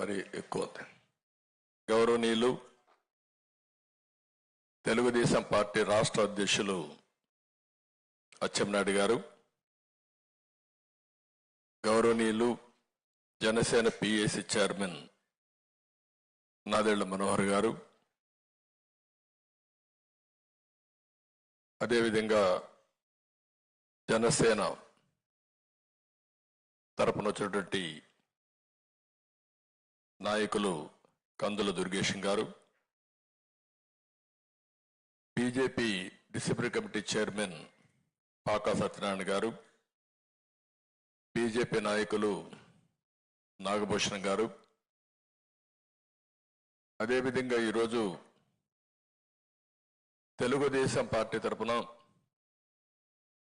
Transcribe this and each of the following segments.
మరి ఎక్కువ. గౌరవనీయులు తెలుగుదేశం పార్టీ రాష్ట్ర అధ్యక్షులు అచ్చెన్నాయుడు గారు, గౌరవనీయులు జనసేన పిఏసి చైర్మన్ నాదెళ్ల మనోహర్ గారు, అదేవిధంగా జనసేన తరపున వచ్చినటువంటి నాయకులు కందుల దుర్గేశం గారు, BJP disciplinary committee chairman pak Satyanarayana గారు, బీజేపీ నాయకులు నాగభూషణం గారు, అదేవిధంగా ఈరోజు తెలుగుదేశం పార్టీ తరఫున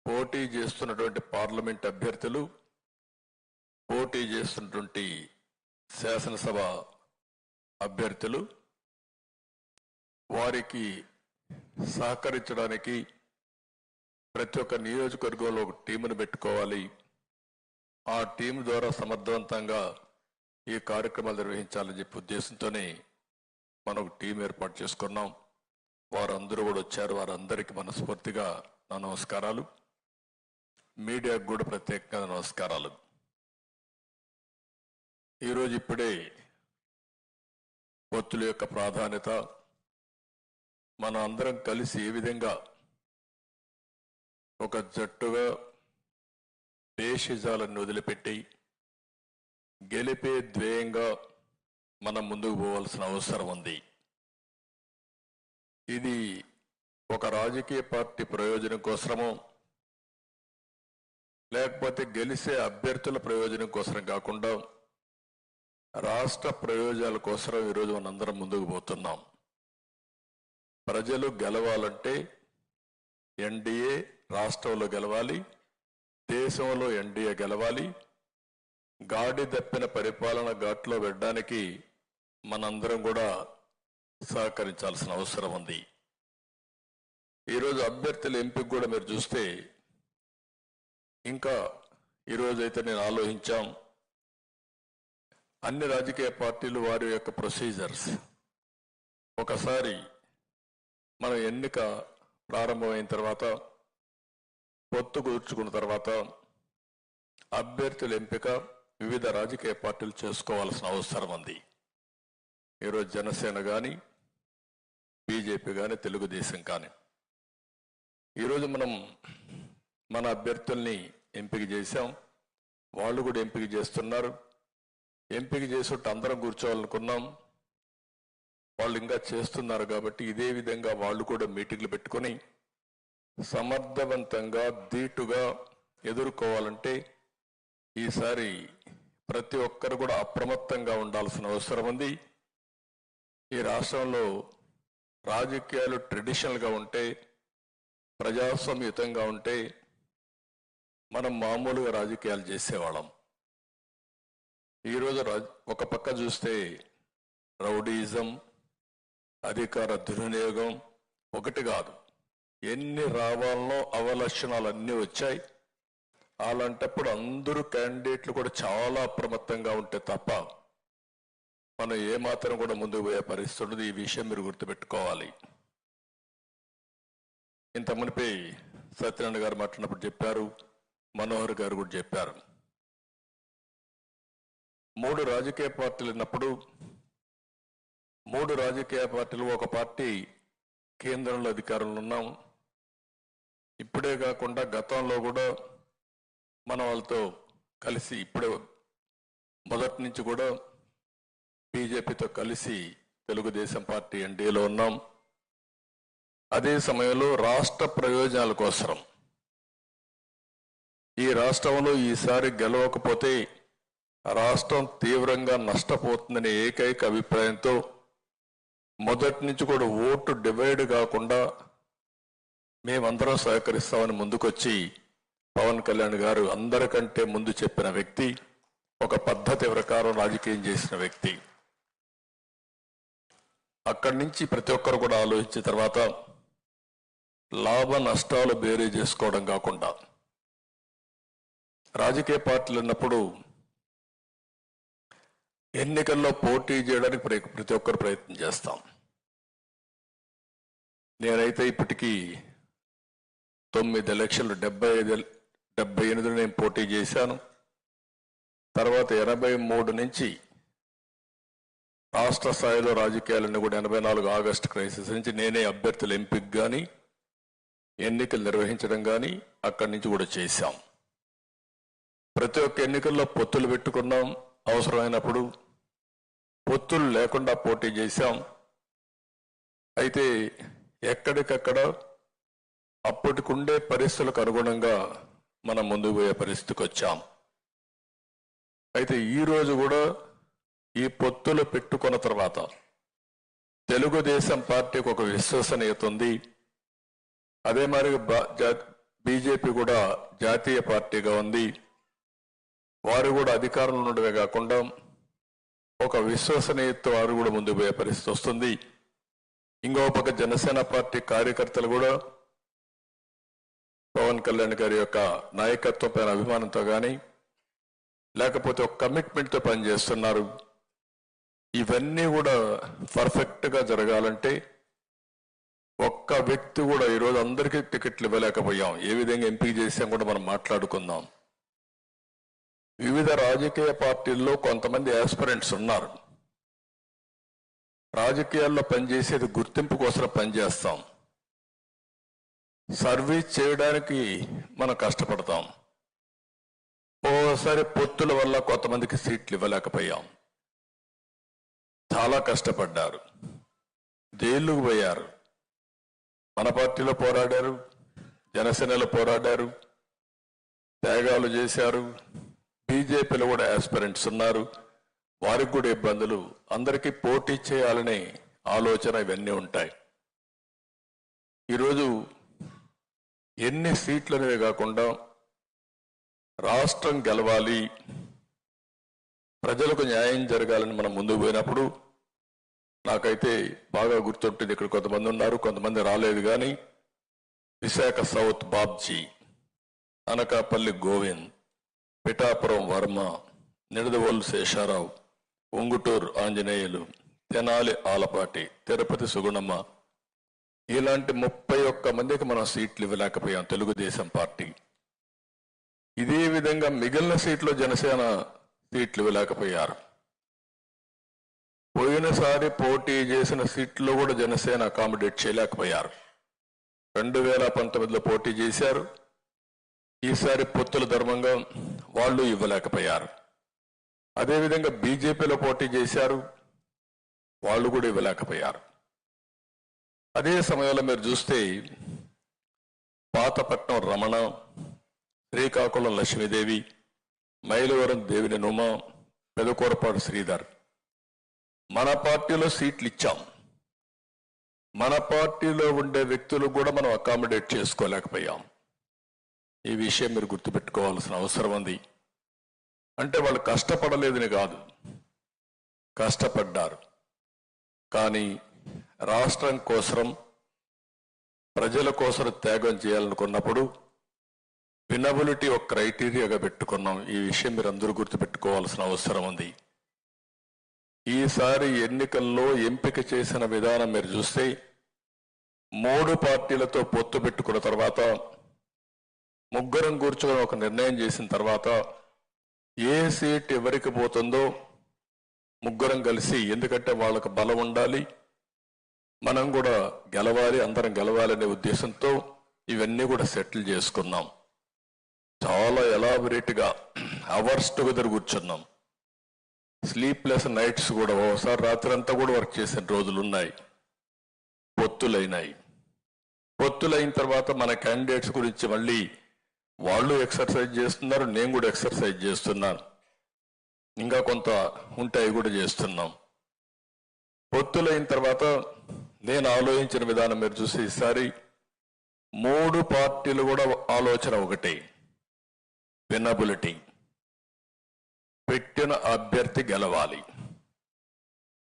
పోటీ చేస్తున్నటువంటి పార్లమెంట్ అభ్యర్థులు, పోటీ చేస్తున్నటువంటి శాసనసభ అభ్యర్థులు వారికి సహకరించడానికి ప్రతి ఒక్క నియోజకవర్గంలో ఒక టీమును పెట్టుకోవాలి. ఆ టీం ద్వారా సమర్థవంతంగా ఈ కార్యక్రమాలు నిర్వహించాలని చెప్పి ఉద్దేశంతోనే మనం ఒక టీం ఏర్పాటు చేసుకున్నాం. వారందరూ కూడా వచ్చారు. వారందరికీ మనస్ఫూర్తిగా నా నమస్కారాలు. మీడియాకు కూడా ప్రత్యేకంగా నమస్కారాలు. ఈరోజు ఇప్పుడే పొత్తుల యొక్క ప్రాధాన్యత, మన అందరం కలిసి ఏ విధంగా ఒక జట్టుగా భేషజాలను వదిలిపెట్టి గెలిపే ధ్యేయంగా మనం ముందుకు పోవాల్సిన అవసరం ఉంది. ఇది ఒక రాజకీయ పార్టీ ప్రయోజనం కోసమో లేకపోతే గెలిచే అభ్యర్థుల ప్రయోజనం కోసం కాకుండా రాష్ట్ర ప్రయోజనాల కోసం ఈరోజు మనందరం ముందుకు పోతున్నాం. ప్రజలు గెలవాలంటే ఎన్డీఏ రాష్ట్రంలో గెలవాలి, దేశంలో ఎన్డీఏ గెలవాలి. గాడి తప్పిన పరిపాలన ఘాట్లో పెట్టడానికి మనందరం కూడా సహకరించాల్సిన అవసరం ఉంది. ఈరోజు అభ్యర్థుల ఎంపిక కూడా మీరు చూస్తే ఇంకా ఈరోజైతే నేను ఆలోచించాం, అన్ని రాజకీయ పార్టీలు వారి యొక్క ప్రొసీజర్స్ ఒకసారి మన ఎన్నిక ప్రారంభమైన తర్వాత పొత్తు కూర్చుకున్న తర్వాత అభ్యర్థుల ఎంపిక వివిధ రాజకీయ పార్టీలు చేసుకోవాల్సిన అవసరం ఉంది. ఈరోజు జనసేన కానీ, బీజేపీ కానీ, తెలుగుదేశం కానీ ఈరోజు మనం మన అభ్యర్థుల్ని ఎంపిక చేశాం. వాళ్ళు కూడా ఎంపిక చేస్తున్నారు. ఎంపిక చేసేట్టు అందరం కూర్చోవాలనుకున్నాం. వాళ్ళు ఇంకా చేస్తున్నారు కాబట్టి ఇదే విధంగా వాళ్ళు కూడా మీటింగ్లు పెట్టుకొని సమర్థవంతంగా ధీటుగా ఎదుర్కోవాలంటే ఈసారి ప్రతి ఒక్కరు కూడా అప్రమత్తంగా ఉండాల్సిన అవసరం ఉంది. ఈ రాష్ట్రంలో రాజకీయాలు ట్రెడిషనల్గా ఉంటే, ప్రజాస్వామ్యయుతంగా ఉంటే మనం మామూలుగా రాజకీయాలు చేసేవాళ్ళం. ఈరోజు ఒక పక్క చూస్తే రౌడీయిజం, అధికార దుర్వినియోగం ఒకటి కాదు, ఎన్ని రావాలనో అవలక్షణాలు అన్నీ వచ్చాయి. అలాంటప్పుడు అందరూ క్యాండిడేట్లు కూడా చాలా అప్రమత్తంగా ఉంటే తప్ప మనం ఏమాత్రం కూడా ముందుకు పోయే పరిస్థితి ఉండదు. ఈ విషయం మీరు గుర్తుపెట్టుకోవాలి. ఇంత మునిపై సత్యనారాయణ గారు మాట్లాడినప్పుడు చెప్పారు, మనోహర్ గారు కూడా చెప్పారు. 3 రాజకీయ పార్టీలు ఉన్నప్పుడు 3 రాజకీయ పార్టీలు, ఒక పార్టీ కేంద్రంలో అధికారంలో ఉన్నాం. ఇప్పుడే కాకుండా గతంలో కూడా మన వాళ్ళతో కలిసి ఇప్పుడే మొదటి నుంచి కూడా బీజేపీతో కలిసి తెలుగుదేశం పార్టీ ఎన్డీఏలో ఉన్నాం. అదే సమయంలో రాష్ట్ర ప్రయోజనాల కోసం ఈ రాష్ట్రంలో ఈసారి గెలవకపోతే రాష్ట్రం తీవ్రంగా నష్టపోతుందనే ఏకైక అభిప్రాయంతో మొదటి నుంచి కూడా ఓటు డివైడ్ కాకుండా మేమందరం సహకరిస్తామని ముందుకొచ్చి పవన్ కళ్యాణ్ గారు అందరికంటే ముందు చెప్పిన వ్యక్తి, ఒక పద్ధతి ప్రకారం రాజకీయం చేసిన వ్యక్తి. అక్కడి నుంచి ప్రతి ఒక్కరు కూడా ఆలోచించిన తర్వాత లాభ నష్టాలు బేరీ చేసుకోవడం కాకుండా రాజకీయ పార్టీలు ఉన్నప్పుడు ఎన్నికల్లో పోటీ చేయడానికి ప్రతి ఒక్కరు ప్రయత్నం చేస్తాం. నేనైతే ఇప్పటికీ 9 ఎలక్షన్లు 78 నేను పోటీ చేశాను. తర్వాత 83 నుంచి రాష్ట్ర స్థాయిలో రాజకీయాలన్నీ కూడా 84 ఆగస్టు క్రైసిస్ నుంచి నేనే అభ్యర్థుల ఎంపిక కానీ ఎన్నికలు నిర్వహించడం కానీ అక్కడి నుంచి కూడా చేశాం. ప్రతి ఒక్క ఎన్నికల్లో పొత్తులు పెట్టుకున్నాం, అవసరమైనప్పుడు పొత్తులు లేకుండా పోటీ చేశాం. అయితే ఎక్కడికక్కడ అప్పటికుండే పరిస్థితులకు అనుగుణంగా మనం ముందుకు పోయే పరిస్థితికి వచ్చాం. అయితే ఈరోజు కూడా ఈ పొత్తులు పెట్టుకున్న తర్వాత తెలుగుదేశం పార్టీకి ఒక విశ్వసనీయత ఉంది. అదే మరి బీజేపీ కూడా జాతీయ పార్టీగా ఉంది. వారు కూడా అధికారంలో ఉండడమే కాకుండా ఒక విశ్వసనీయత వారు కూడా ముందుకు పోయే పరిస్థితి వస్తుంది. ఇంకో పక్క జనసేన పార్టీ కార్యకర్తలు కూడా పవన్ కళ్యాణ్ గారి యొక్క నాయకత్వం పైన అభిమానంతో కానీ లేకపోతే ఒక కమిట్మెంట్తో పనిచేస్తున్నారు. ఇవన్నీ కూడా పర్ఫెక్ట్గా జరగాలంటే ఒక్క వ్యక్తి కూడా ఈరోజు అందరికీ టికెట్లు ఇవ్వలేకపోయాం. ఏ విధంగా ఎంపిక చేసాం కూడా మనం మాట్లాడుకుందాం. వివిధ రాజకీయ పార్టీల్లో కొంతమంది ఆస్పిరెంట్స్ ఉన్నారు. రాజకీయాల్లో పనిచేసేది గుర్తింపు కోసం పనిచేస్తాం, సర్వీస్ చేయడానికి మనం కష్టపడతాం. ఓసారి పొత్తుల వల్ల కొంతమందికి సీట్లు ఇవ్వలేకపోయాం. చాలా కష్టపడ్డారు, జైలుకు పోయారు. మన పార్టీలో పోరాడారు, జనసేనలో పోరాడారు, త్యాగాలు చేశారు. బీజేపీలో కూడా ఆస్పిరెంట్స్ ఉన్నారు, వారికి కూడా ఇబ్బందులు. అందరికీ పోటీ చేయాలనే ఆలోచన ఇవన్నీ ఉంటాయి. ఈరోజు ఎన్ని సీట్లు అనేవి కాకుండా రాష్ట్రం గెలవాలి, ప్రజలకు న్యాయం జరగాలని మనం ముందుకు పోయినప్పుడు నాకైతే బాగా గుర్తుంటుంది. ఇక్కడ కొంతమంది ఉన్నారు, కొంతమంది రాలేదు. కానీ విశాఖ సౌత్ బాబ్జీ, అనకాపల్లి గోవింద్, పిఠాపురం వర్మ, నిడదవోలు శేషారావు, ఉంగుటూరు ఆంజనేయులు, తెనాలి ఆలపాటి, తిరుపతి సుగుణమ్మ, ఇలాంటి 31 మందికి మనం సీట్లు ఇవ్వలేకపోయాం తెలుగుదేశం పార్టీ. ఇదే విధంగా మిగిలిన సీట్లు జనసేన సీట్లు ఇవ్వలేకపోయారు. పోయినసారి పోటీ చేసిన సీట్లు కూడా జనసేన అకామిడేట్ చేయలేకపోయారు. 2019లో పోటీ చేశారు, ఈసారి పొత్తుల ధర్మంగా వాళ్ళు ఇవ్వలేకపోయారు. అదేవిధంగా బీజేపీలో పోటీ చేశారు, వాళ్ళు కూడా ఇవ్వలేకపోయారు. అదే సమయంలో మీరు చూస్తే పాతపట్నం రమణ, శ్రీకాకుళం లక్ష్మీదేవి, మైలవరం దేవిని నుమ, పెదకూరపాడు శ్రీధర్, మన పార్టీలో సీట్లు ఇచ్చాం. మన పార్టీలో ఉండే వ్యక్తులు కూడా మనం అకామిడేట్ చేసుకోలేకపోయాం. ఈ విషయం మీరు గుర్తుపెట్టుకోవాల్సిన అవసరం ఉంది. అంటే వాళ్ళు కష్టపడలేదని కాదు, కష్టపడ్డారు. కానీ రాష్ట్రం కోసం, ప్రజల కోసం త్యాగం చేయాలనుకున్నప్పుడు వినబిలిటీ ఒక క్రైటీరియాగా పెట్టుకున్నాం. ఈ విషయం మీరు అందరూ గుర్తుపెట్టుకోవాల్సిన అవసరం ఉంది. ఈసారి ఎన్నికల్లో ఎంపిక చేసిన విధానం మీరు చూస్తే 3 పార్టీలతో పొత్తు పెట్టుకున్న తర్వాత, ముగ్గురం కూర్చొని ఒక నిర్ణయం చేసిన తర్వాత ఏ సీట్ ఎవరికి పోతుందో ముగ్గురం కలిసి, ఎందుకంటే వాళ్ళకు బలం ఉండాలి, మనం కూడా గెలవాలి, అందరం గెలవాలనే ఉద్దేశంతో ఇవన్నీ కూడా సెటిల్ చేసుకున్నాం. చాలా ఎలాబొరేట్గా అవర్స్ టుగెదర్ కూర్చున్నాం. స్లీప్లెస్ నైట్స్ కూడా, ఒకసారి రాత్రి అంతా కూడా వర్క్ చేసిన రోజులు ఉన్నాయి. పొత్తులైనాయి. పొత్తులైన తర్వాత మన క్యాండిడేట్స్ గురించి మళ్ళీ వాళ్ళు ఎక్సర్సైజ్ చేస్తున్నారు, నేను కూడా ఎక్సర్సైజ్ చేస్తున్నాను. ఇంకా కొంత ఉంటాయి కూడా చేస్తున్నాం. పొత్తులైన తర్వాత నేను ఆలోచించిన విధానం మీరు చూసి, ఈసారి 3 పార్టీలు కూడా ఆలోచన ఒకటే, వినబిలిటీ. పెట్టిన అభ్యర్థి గెలవాలి.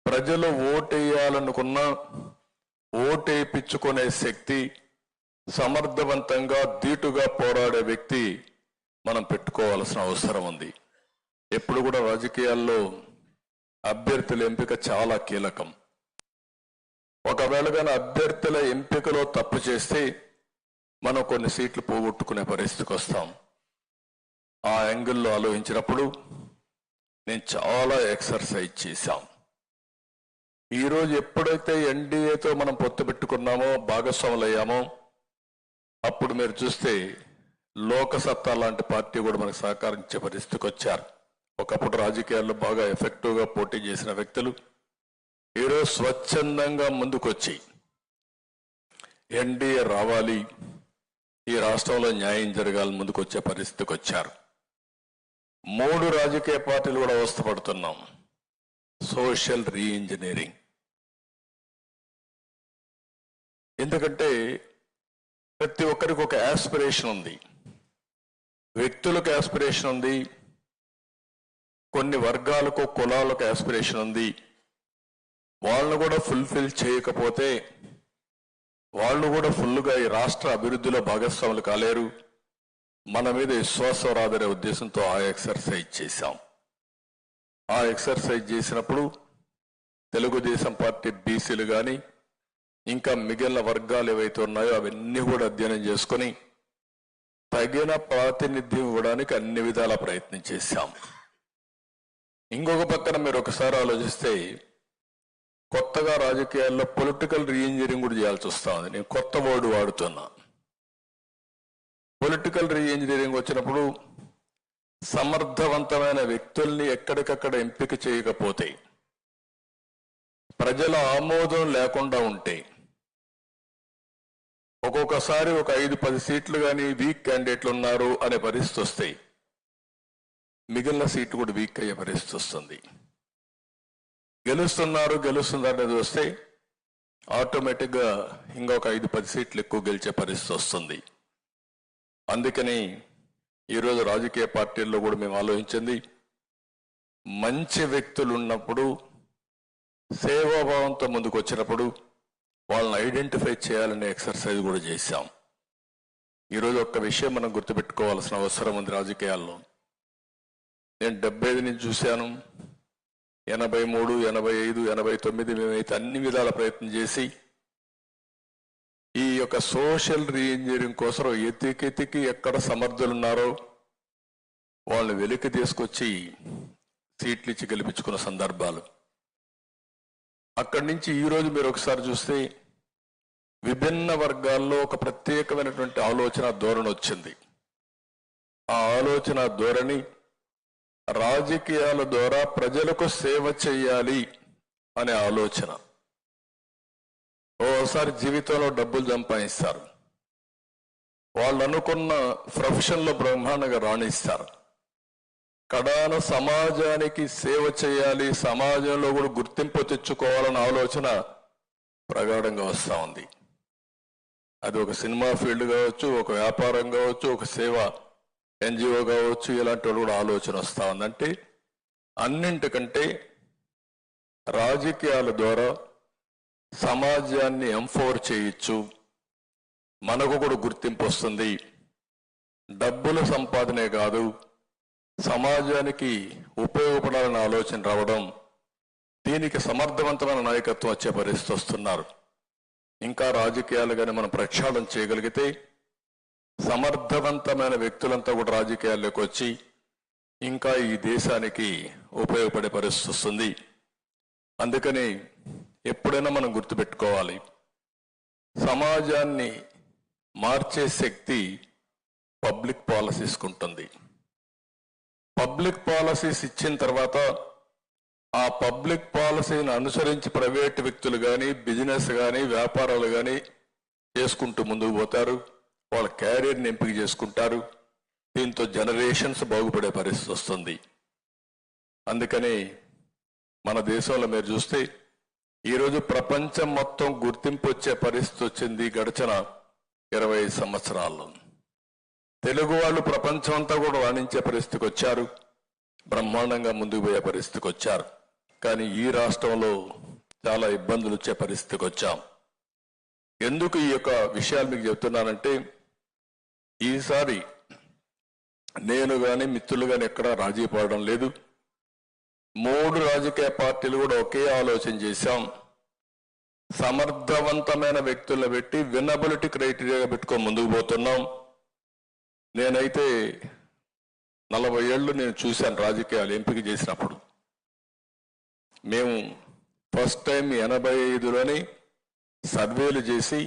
ప్రజలు ఓటేయాలనుకున్న ఓటేయించుకునే శక్తి, సమర్థవంతంగా ధీటుగా పోరాడే వ్యక్తి మనం పెట్టుకోవాల్సిన అవసరం ఉంది. ఎప్పుడు కూడా రాజకీయాల్లో అభ్యర్థుల ఎంపిక చాలా కీలకం. ఒకవేళ కానీ అభ్యర్థుల ఎంపికలో తప్పు చేస్తే మనం కొన్ని సీట్లు పోగొట్టుకునే పరిస్థితికి వస్తాం. ఆ యాంగిల్లో ఆలోచించినప్పుడు నేను చాలా ఎక్సర్సైజ్ చేశాం. ఈరోజు ఎప్పుడైతే ఎన్డీఏతో మనం పొత్తు పెట్టుకున్నామో, భాగస్వాములయ్యామో, అప్పుడు మీరు చూస్తే లోకసత్తా లాంటి పార్టీ కూడా మనకు సహకరించే పరిస్థితికి వచ్చారు. ఒకప్పుడు రాజకీయాల్లో బాగా ఎఫెక్టివ్గా పోటీ చేసిన వ్యక్తులు ఈరోజు స్వచ్ఛందంగా ముందుకొచ్చి ఎన్డీఏ రావాలి, ఈ రాష్ట్రంలో న్యాయం జరగాలని ముందుకొచ్చే పరిస్థితికి వచ్చారు. 3 రాజకీయ పార్టీలు కూడా అవస్థపడుతున్నాం. Social re-engineering. ఎందుకంటే ప్రతి ఒక్కరికి ఒక యాస్పిరేషన్ ఉంది, వ్యక్తులకు యాస్పిరేషన్ ఉంది, కొన్ని వర్గాలకు కులాలకు యాస్పిరేషన్ ఉంది. వాళ్ళను కూడా ఫుల్ఫిల్ చేయకపోతే వాళ్ళు కూడా ఫుల్గా ఈ రాష్ట్ర అభివృద్ధిలో భాగస్వాములు కాలేరు. మన మీద విశ్వాసం రాదనే ఉద్దేశంతో ఆ ఎక్సర్సైజ్ చేశాం. ఆ ఎక్సర్సైజ్ చేసినప్పుడు తెలుగుదేశం పార్టీ బీసీలు కానీ ఇంకా మిగిలిన వర్గాలు ఏవైతే ఉన్నాయో అవన్నీ కూడా అధ్యయనం చేసుకొని తగిన ప్రాతినిధ్యం ఇవ్వడానికి అన్ని విధాల ప్రయత్నం చేశాం. ఇంకొక పక్కన మీరు ఒకసారి ఆలోచిస్తే కొత్తగా రాజకీయాల్లో పొలిటికల్ రీఇంజనీరింగ్ కూడా చేయాల్సి వస్తా ఉంది. నేను కొత్త వర్డ్ వాడుతున్నా. పొలిటికల్ రీఇంజనీరింగ్ వచ్చినప్పుడు సమర్థవంతమైన వ్యక్తుల్ని ఎక్కడికక్కడ ఎంపిక చేయకపోతే, ప్రజల ఆమోదం లేకుండా ఉంటే, ఒక్కొక్కసారి ఒక 5-10 సీట్లు కానీ వీక్ క్యాండిడేట్లు ఉన్నారు అనే పరిస్థితి వస్తాయి. మిగిలిన సీట్లు కూడా వీక్ అయ్యే పరిస్థితి వస్తుంది. గెలుస్తున్నారు అనేది వస్తే ఆటోమేటిక్గా ఇంకొక 5-10 సీట్లు ఎక్కువ గెలిచే పరిస్థితి వస్తుంది. అందుకని ఈరోజు రాజకీయ పార్టీల్లో కూడా మేము ఆలోచించింది, మంచి వ్యక్తులు ఉన్నప్పుడు, సేవాభావంతో ముందుకు వచ్చినప్పుడు వాళ్ళని ఐడెంటిఫై చేయాలనే ఎక్సర్సైజ్ కూడా చేశాం. ఈరోజు ఒక్క విషయం మనం గుర్తుపెట్టుకోవాల్సిన అవసరం ఉంది రాజకీయాల్లో. నేను 75 నుంచి చూశాను, 83, 85, 89 మేమైతే అన్ని విధాల ప్రయత్నం చేసి ఈ యొక్క సోషల్ రీఇంజనీరింగ్ కోసం ఎతికి ఎక్కడ సమర్థులు ఉన్నారో వాళ్ళని వెలికి తీసుకొచ్చి సీట్లు ఇచ్చి గెలిపించుకున్న సందర్భాలు. అక్కడి నుంచి ఈరోజు మీరు ఒకసారి చూస్తే విభిన్న వర్గాల్లో ఒక ప్రత్యేకమైనటువంటి ఆలోచన ధోరణి వచ్చింది. ఆ ఆలోచన ధోరణి రాజకీయాల ద్వారా ప్రజలకు సేవ చేయాలి అనే ఆలోచన. ఓసారి జీవితంలో డబ్బులు సంపాదిస్తారు, వాళ్ళు అనుకున్న ప్రొఫెషన్లో బ్రహ్మాండంగా రాణిస్తారు, కడాన సమాజానికి సేవ చేయాలి, సమాజంలో కూడా గుర్తింపు తెచ్చుకోవాలన్న ఆలోచన ప్రగాఢంగా వస్తూ ఉంది. అది ఒక సినిమా ఫీల్డ్ కావచ్చు, ఒక వ్యాపారం కావచ్చు, ఒక సేవ ఎన్జిఓ కావచ్చు, ఇలాంటి వాళ్ళు కూడా ఆలోచన వస్తూ ఉందంటే అన్నింటికంటే రాజకీయాల ద్వారా సమాజాన్ని ఎంపవర్ చేయొచ్చు, మనకు కూడా గుర్తింపు వస్తుంది, డబ్బుల సంపాదనే కాదు సమాజానికి ఉపయోగపడాలనే ఆలోచన రావడం, దీనికి సమర్థవంతమైన నాయకత్వం వచ్చే పరిస్థితి వస్తున్నారు. ఇంకా రాజకీయాలు కానీ మనం ప్రక్షాళన చేయగలిగితే సమర్థవంతమైన వ్యక్తులంతా కూడా రాజకీయాల్లోకి వచ్చి ఇంకా ఈ దేశానికి ఉపయోగపడే పరిస్థితి వస్తుంది. అందుకని ఎప్పుడైనా మనం గుర్తుపెట్టుకోవాలి, సమాజాన్ని మార్చే శక్తి పబ్లిక్ పాలసీస్కి ఉంటుంది. పబ్లిక్ పాలసీస్ ఇచ్చిన తర్వాత ఆ పబ్లిక్ పాలసీని అనుసరించి ప్రైవేట్ వ్యక్తులు కానీ, బిజినెస్ కానీ, వ్యాపారాలు కానీ చేసుకుంటూ ముందుకు పోతారు, వాళ్ళ క్యారియర్ని ఎంపిక చేసుకుంటారు. దీంతో జనరేషన్స్ బాగుపడే పరిస్థితి వస్తుంది. అందుకని మన దేశంలో మీరు చూస్తే ఈరోజు ప్రపంచం మొత్తం గుర్తింపు వచ్చే పరిస్థితి వచ్చింది. గడిచిన 20 సంవత్సరాల్లో తెలుగు వాళ్ళు ప్రపంచం అంతా కూడా రాణించే పరిస్థితికి వచ్చారు, బ్రహ్మాండంగా ముందుకు పోయే పరిస్థితికి వచ్చారు. కానీ ఈ రాష్ట్రంలో చాలా ఇబ్బందులు వచ్చే పరిస్థితికి వచ్చాం. ఎందుకు ఈ యొక్క విషయాలు మీకు చెప్తున్నానంటే, ఈసారి నేను కానీ మిత్రులు కానీ ఎక్కడా రాజీ పడడం లేదు. మూడు రాజకీయ పార్టీలు కూడా ఒకే ఆలోచన చేశాం. సమర్థవంతమైన వ్యక్తులను పెట్టి వినబిలిటీ క్రైటీరియాగా పెట్టుకొని ముందుకు పోతున్నాం. నేనైతే 40 ఏళ్ళు నేను చూశాను రాజకీయాలు ఎంపిక చేసినప్పుడు. మేము ఫస్ట్ టైం 85లోని సర్వేలు చేసి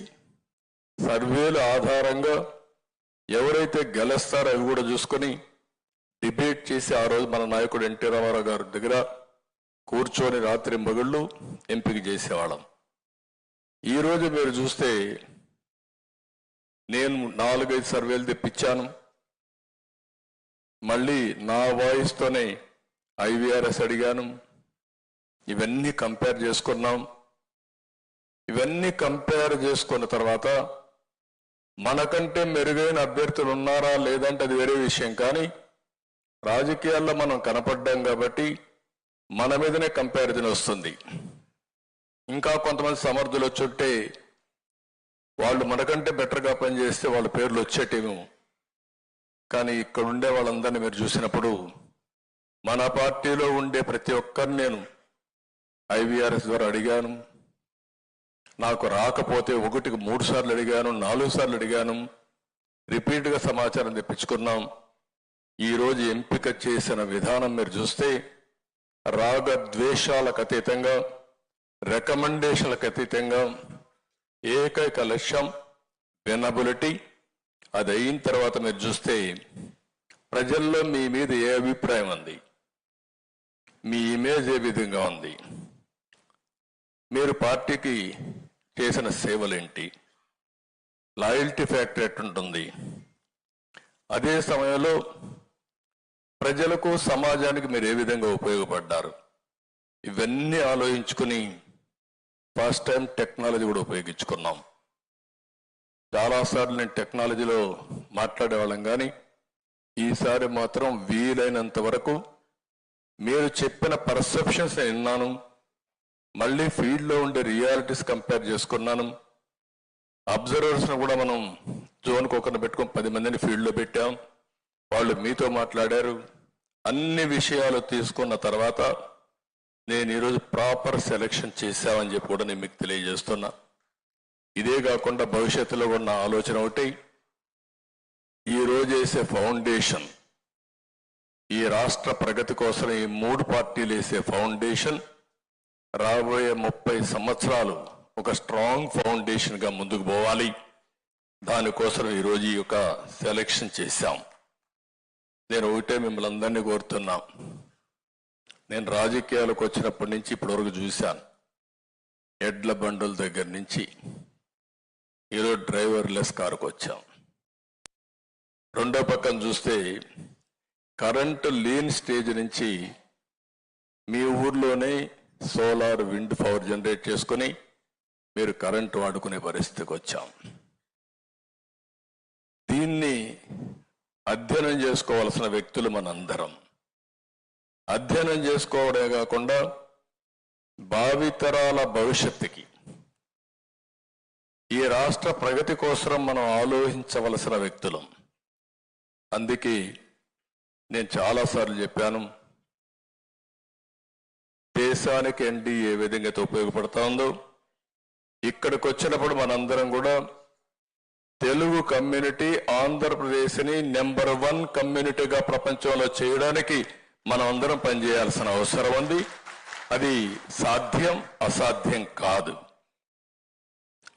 సర్వేల ఆధారంగా ఎవరైతే గెలుస్తారో అవి కూడా చూసుకొని డిబేట్ చేసి ఆ రోజు మన నాయకుడు ఎన్టీ రామారావు గారి దగ్గర కూర్చొని రాత్రి మగుళ్ళు ఎంపిక చేసేవాళ్ళం. ఈరోజు మీరు చూస్తే నేను 4-5 సర్వేలు తెప్పించాను. మళ్ళీ నా వాయిస్తోనే ఐవీఆర్ఎస్ అడిగాను. ఇవన్నీ కంపేర్ చేసుకున్నాం. ఇవన్నీ కంపేర్ చేసుకున్న తర్వాత మనకంటే మెరుగైన అభ్యర్థులు ఉన్నారా లేదంటే అది వేరే విషయం, కానీ రాజకీయాల్లో మనం కనపడ్డాం కాబట్టి మన మీదనే కంపారిజన్ వస్తుంది. ఇంకా కొంతమంది సమర్థులు వచ్చుంటే వాళ్ళు మనకంటే బెటర్గా పనిచేస్తే వాళ్ళ పేర్లు వచ్చేటేమో, కానీ ఇక్కడ ఉండే వాళ్ళందరినీ మీరు చూసినప్పుడు మన పార్టీలో ఉండే ప్రతి ఒక్కరిని నేను ఐవీఆర్ఎస్ ద్వారా అడిగాను. నాకు రాకపోతే 1కి 3 సార్లు అడిగాను, 4 సార్లు అడిగాను. రిపీట్గా సమాచారం తెప్పించుకున్నాం. ఈరోజు ఎంపిక చేసిన విధానం మీరు చూస్తే రాగద్వేషాలకు అతీతంగా, రికమెండేషన్లకు అతీతంగా ఏకైక లక్ష్యం వినబిలిటీ. అది అయిన తర్వాత మీరు చూస్తే ప్రజల్లో మీ మీద ఏ అభిప్రాయం ఉంది, మీ ఇమేజ్ ఏ విధంగా ఉంది, మీరు పార్టీకి చేసిన సేవలేంటి, లాయల్టీ ఫ్యాక్టర్ ఎట్టుంటుంది, అదే సమయంలో ప్రజలకు సమాజానికి మీరు ఏ విధంగా ఉపయోగపడ్డారు, ఇవన్నీ ఆలోచించుకుని ఫస్ట్ టైం టెక్నాలజీ కూడా ఉపయోగించుకున్నాం. చాలాసార్లు నేను టెక్నాలజీలో మాట్లాడేవాళ్ళం, కానీ ఈసారి మాత్రం వీలైనంత వరకు మీరు చెప్పిన పర్సెప్షన్స్ నేను విన్నాను. మళ్ళీ ఫీల్డ్లో ఉండే రియాలిటీస్ కంపేర్ చేసుకున్నాను. అబ్జర్వర్స్ను కూడా మనం జోన్కి ఒకరిని పెట్టుకొని 10 మందిని ఫీల్డ్లో పెట్టాం. వాళ్ళు మీతో మాట్లాడారు. అన్ని విషయాలు తీసుకున్న తర్వాత నేను ఈరోజు ప్రాపర్ సెలెక్షన్ చేశామని చెప్పి కూడా నేను మీకు తెలియజేస్తున్నా. ఇదే కాకుండా భవిష్యత్తులో ఉన్న ఆలోచన ఒకటి, ఈరోజు వేసే ఫౌండేషన్, ఈ రాష్ట్ర ప్రగతి కోసం ఈ 3 పార్టీలు వేసే ఫౌండేషన్ రాబోయే 30 సంవత్సరాలు ఒక స్ట్రాంగ్ ఫౌండేషన్గా ముందుకు పోవాలి. దానికోసం ఈరోజు ఈ యొక్క సెలెక్షన్ చేశాం. నేను ఒకటే మిమ్మల్ని అందరినీ కోరుతున్నా, నేను రాజకీయాలకు వచ్చినప్పటి నుంచి ఇప్పటివరకు చూశాను, ఎడ్ల బండుల దగ్గర నుంచి ఈరోజు డ్రైవర్లెస్ కారుకు వచ్చాం. రెండో పక్కన చూస్తే కరెంటు లేని స్టేజ్ నుంచి మీ ఊర్లోనే సోలార్, విండ్ పవర్ జనరేట్ చేసుకుని మీరు కరెంటు వాడుకునే పరిస్థితికి వచ్చాం. దీన్ని అధ్యయనం చేసుకోవాల్సిన వ్యక్తులు మనందరం. అధ్యయనం చేసుకోవడమే కాకుండా భావితరాల భవిష్యత్తుకి, ఈ రాష్ట్ర ప్రగతి కోసం మనం ఆలోచించవలసిన వ్యక్తులం. అందుకే నేను చాలాసార్లు చెప్పాను, దేశానికి ఎన్డీఏ ఏ విధంగా అయితే ఉపయోగపడతా ఉందో, ఇక్కడికి వచ్చినప్పుడు మనందరం కూడా తెలుగు కమ్యూనిటీ ఆంధ్రప్రదేశ్ని నెంబర్ 1 కమ్యూనిటీగా ప్రపంచంలో చేయడానికి మనం అందరం పనిచేయాల్సిన అవసరం ఉంది. అది సాధ్యం, అసాధ్యం కాదు.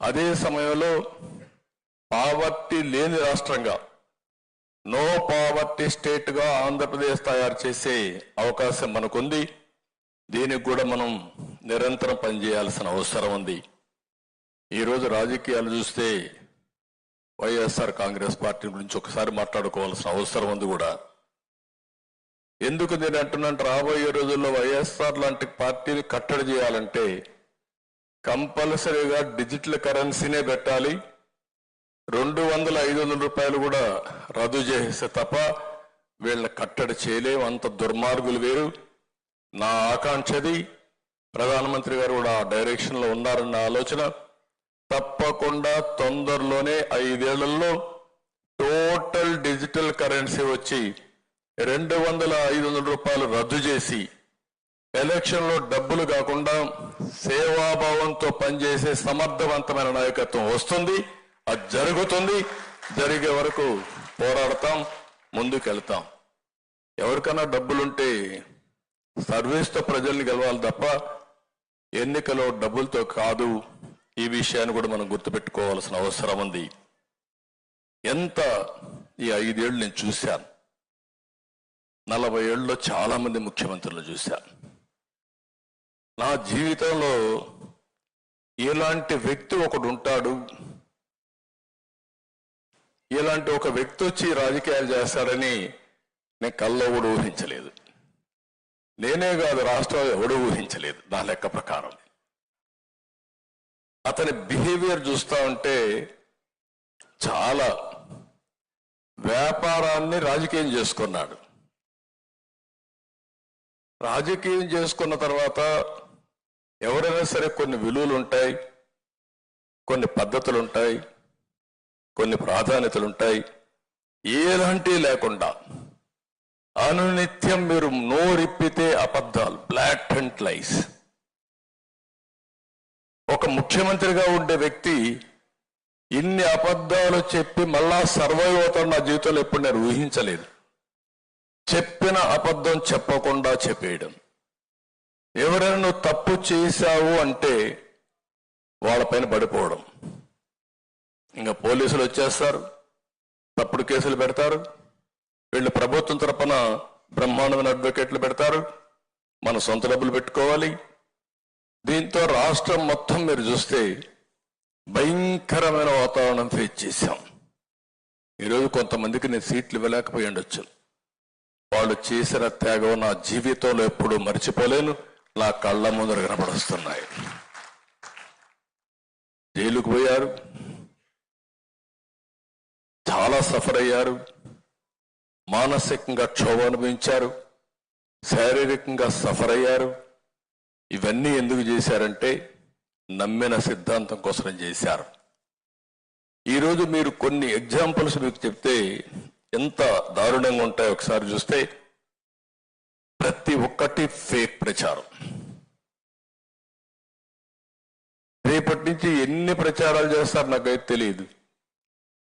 అదే సమయంలో పావర్టీ లేని రాష్ట్రంగా, నో పావర్టీ స్టేట్గా ఆంధ్రప్రదేశ్ తయారు చేసే అవకాశం మనకుంది. దీనికి కూడా మనం నిరంతరం పనిచేయాల్సిన అవసరం ఉంది. ఈరోజు రాజకీయాలు చూస్తే వైఎస్ఆర్ కాంగ్రెస్ పార్టీ గురించి ఒకసారి మాట్లాడుకోవాల్సిన అవసరం ఉంది కూడా. ఎందుకు నేను అంటున్నాను, రాబోయే రోజుల్లో వైఎస్ఆర్ లాంటి పార్టీని కట్టడి చేయాలంటే కంపల్సరీగా డిజిటల్ కరెన్సీనే పెట్టాలి. 200-500 రూపాయలు కూడా రద్దు చేస్తే తప్ప వీళ్ళని కట్టడి చేయలేం. అంత దుర్మార్గులు వేరు. నా ఆకాంక్షది, ప్రధానమంత్రి గారు కూడా ఆ డైరెక్షన్లో ఉన్నారన్న ఆలోచన. తప్పకుండా తొందరలోనే 5 ఏళ్లలో టోటల్ డిజిటల్ కరెన్సీ వచ్చి 200-500 రూపాయలు రద్దు చేసి ఎలక్షన్లో డబ్బులు కాకుండా సేవాభావంతో పనిచేసే సమర్థవంతమైన నాయకత్వం వస్తుంది. అది జరుగుతుంది. జరిగే వరకు పోరాడతాం, ముందుకెళ్తాం. ఎవరికైనా డబ్బులుంటే సర్వీస్తో ప్రజల్ని గెలవాలి తప్ప ఎన్నికలో డబ్బులతో కాదు. ఈ విషయాన్ని కూడా మనం గుర్తుపెట్టుకోవాల్సిన అవసరం ఉంది. ఎంత ఈ 5 ఏళ్ళు నేను చూశాను. 40 ఏళ్ళలో చాలా మంది ముఖ్యమంత్రులు చూశాను. నా జీవితంలో ఇలాంటి వ్యక్తి ఒకడు ఉంటాడు, ఇలాంటి ఒక వ్యక్తి వచ్చి రాజకీయాలు చేస్తాడని నేను కల్లో కూడా ఊహించలేదు. నేనే కాదు, రాష్ట్రం ఎవడూ ఊహించలేదు. నా లెక్క ప్రకారం అతని బిహేవియర్ చూస్తా ఉంటే చాలా వ్యాపారాన్ని రాజకీయం చేసుకున్నాడు. రాజకీయం చేసుకున్న తర్వాత ఎవరైనా సరే కొన్ని విలువలు ఉంటాయి, కొన్ని పద్ధతులు ఉంటాయి, కొన్ని ప్రాధాన్యతలు ఉంటాయి. ఎలాంటివి లేకుండా అనునిత్యం మీరు నోరిప్పితే అబద్ధాలు, బ్లాక్ అండ్ లైస్. ఒక ముఖ్యమంత్రిగా ఉండే వ్యక్తి ఇన్ని అబద్ధాలు చెప్పి మళ్ళా సర్వైవ్ అవుతాడు నా జీవితంలో ఎప్పుడు నేను ఊహించలేదు. చెప్పిన అబద్ధం చెప్పకుండా చెప్పేయడం. ఎవరైనా నువ్వు తప్పు చేశావు అంటే వాళ్ళపైన పడిపోవడం. ఇంకా పోలీసులు వచ్చేస్తారు, తప్పుడు కేసులు పెడతారు. వీళ్ళు ప్రభుత్వం తరపున బ్రహ్మాండమైన అడ్వకేట్లు పెడతారు. మన సొంత డబ్బులు పెట్టుకోవాలి. దీంతో రాష్ట్రం మొత్తం మీరు చూస్తే భయంకరమైన వాతావరణం ఫేస్ చేశాం. ఈరోజు కొంతమందికి నేను సీట్లు ఇవ్వలేకపోయి ఉండొచ్చు. వాళ్ళు చేసిన త్యాగం నా జీవితంలో ఎప్పుడూ మర్చిపోలేను. నా కళ్ళ ముందర కనపడుస్తున్నాయి. జైలుకు పోయారు, చాలా సఫర్ అయ్యారు, మానసికంగా క్షోభ అనుభవించారు, శారీరకంగా సఫర్ అయ్యారు. ఇవన్నీ ఎందుకు చేశారంటే నమ్మిన సిద్ధాంతం కోసం చేశారు. ఈరోజు మీరు కొన్ని ఎగ్జాంపుల్స్ మీకు చెప్తే ఎంత దారుణంగా ఉంటాయో ఒకసారి చూస్తే ప్రతి ఒక్కటి ఫేక్ ప్రచారం. రేపటి నుంచి ఎన్ని ప్రచారాలు చేస్తారు నాకైతే తెలియదు.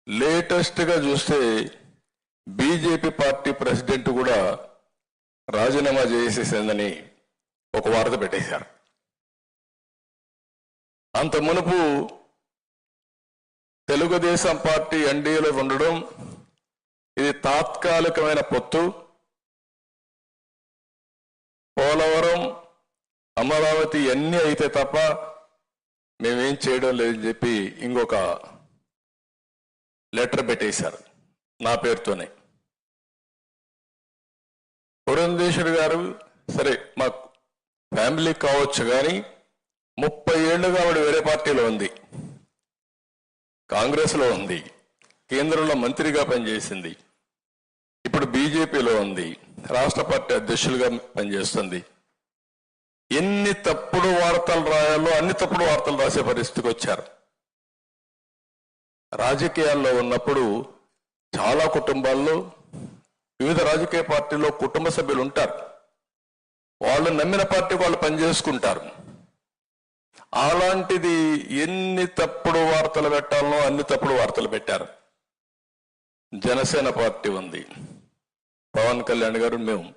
లేటెస్ట్గా చూస్తే బీజేపీ పార్టీ ప్రెసిడెంట్ కూడా రాజీనామా చేసేసిందని ఒక వార్త పెట్టేశారు. అంత మునుపు తెలుగుదేశం పార్టీ ఎన్డీఏలో ఉండడం, ఇది తాత్కాలికమైన పొత్తు, పోలవరం అమరావతి అన్నీ అయితే తప్ప మేమేం చేయడం లేదని చెప్పి ఇంకొక లెటర్ పెట్టేశారు నా పేరుతోనే. పురంధేశ్వరి గారు సరే మా ఫ్యామిలీ కావచ్చు, కానీ 30 ఏళ్లుగా ఆవిడ వేరే పార్టీలో ఉంది, కాంగ్రెస్లో ఉంది, కేంద్రంలో మంత్రిగా పనిచేసింది, ఇప్పుడు బీజేపీలో ఉంది, రాష్ట్ర పార్టీ అధ్యక్షులుగా పనిచేస్తుంది. ఎన్ని తప్పుడు వార్తలు రాయాలో అన్ని తప్పుడు వార్తలు రాసే పరిస్థితికి వచ్చారు. రాజకీయాల్లో ఉన్నప్పుడు చాలా కుటుంబాల్లో వివిధ రాజకీయ పార్టీల్లో కుటుంబ సభ్యులు ఉంటారు. వాళ్ళు నమ్మిన పార్టీ వాళ్ళు పనిచేసుకుంటారు. అలాంటిది ఎన్ని తప్పుడు వార్తలు పెట్టాలనో అన్ని తప్పుడు వార్తలు పెట్టారు. జనసేన పార్టీ ఉంది, పవన్ కళ్యాణ్ గారు, మేము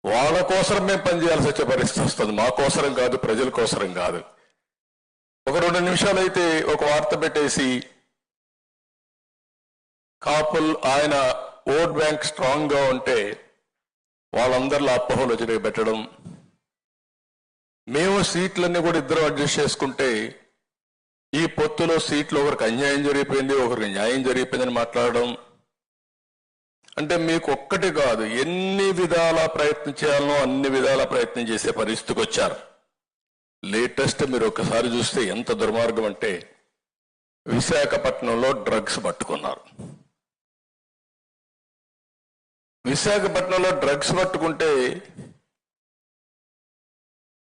వాళ్ళ కోసరం మేము పనిచేయాల్సి వచ్చే పరిస్థితి వస్తుంది. మా కోసరం కాదు, ప్రజల కోసరం కాదు. ఒక 2 నిమిషాలు అయితే ఒక వార్త పెట్టేసి కాపుల్ ఆయన ఓట్ బ్యాంక్ స్ట్రాంగ్ గా ఉంటే వాళ్ళందరిలో అపోహలు వచ్చి పెట్టడం, మేము సీట్లన్నీ కూడా ఇద్దరు అడ్జస్ట్ చేసుకుంటే ఈ పొత్తులో సీట్లు ఒకరికి అన్యాయం జరిగిపోయింది, ఒకరికి న్యాయం జరిగిపోయిందని మాట్లాడడం. అంటే మీకు ఒక్కటి కాదు, ఎన్ని విధాల ప్రయత్నం చేయాలనో అన్ని విధాల ప్రయత్నం చేసే పరిస్థితికి వచ్చారు. లేటెస్ట్ మీరు ఒకసారి చూస్తే ఎంత దుర్మార్గం అంటే విశాఖపట్నంలో డ్రగ్స్ పట్టుకున్నారు. విశాఖపట్నంలో డ్రగ్స్ పట్టుకుంటే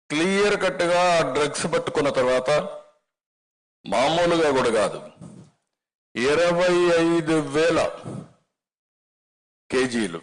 క్లియర్ కట్గా డ్రగ్స్ పట్టుకున్న తర్వాత మామూలుగా కూడా కాదు, 25,000 కేజీలు